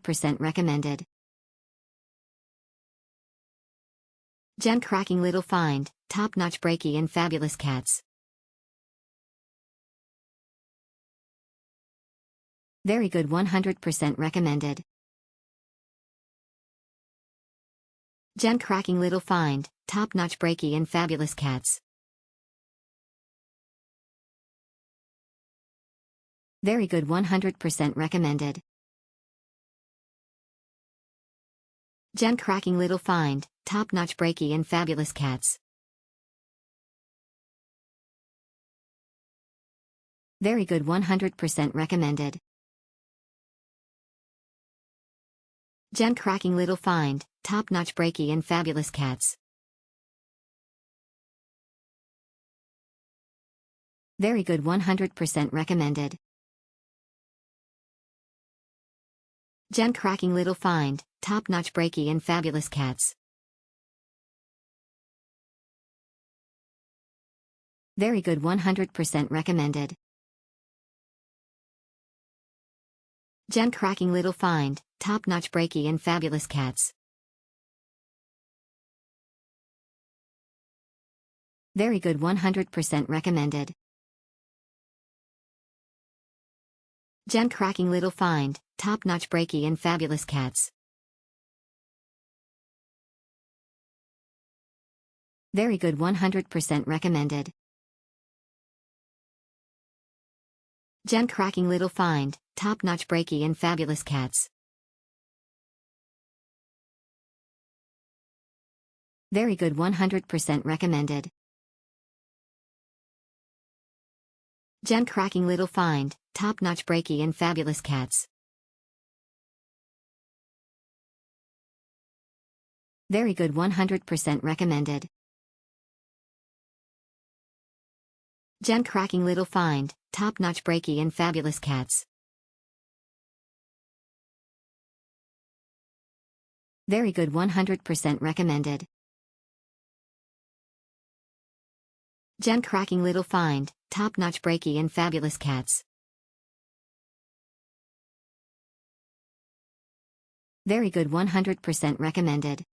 100% recommended. Gem-cracking little find, top-notch breaky and fabulous cats. Very good, 100% recommended. Gem-cracking little find, top-notch breaky and fabulous cats. Very good, 100% recommended. Gem-cracking little find, top-notch breaky and fabulous cats. Very good, 100% recommended. Gem-cracking little find, top-notch breaky and fabulous cats. Very good, 100% recommended. Gem-cracking little find, top-notch breaky and fabulous cats. Very good, 100% recommended. Gem-cracking little find, top-notch breaky and fabulous cats. Very good, 100% recommended. Gem-cracking little find, top-notch breaky and fabulous cats. Very good, 100% recommended. Gem-cracking little find, top-notch breaky and fabulous cats. Very good, 100% recommended. Gem-cracking little find, top-notch breaky and fabulous cats. Very good, 100% recommended. Gem-cracking little find, top-notch breaky and fabulous cats. Very good, 100% recommended. Gem-cracking little find, top-notch breaky and fabulous cats. Very good, 100% recommended.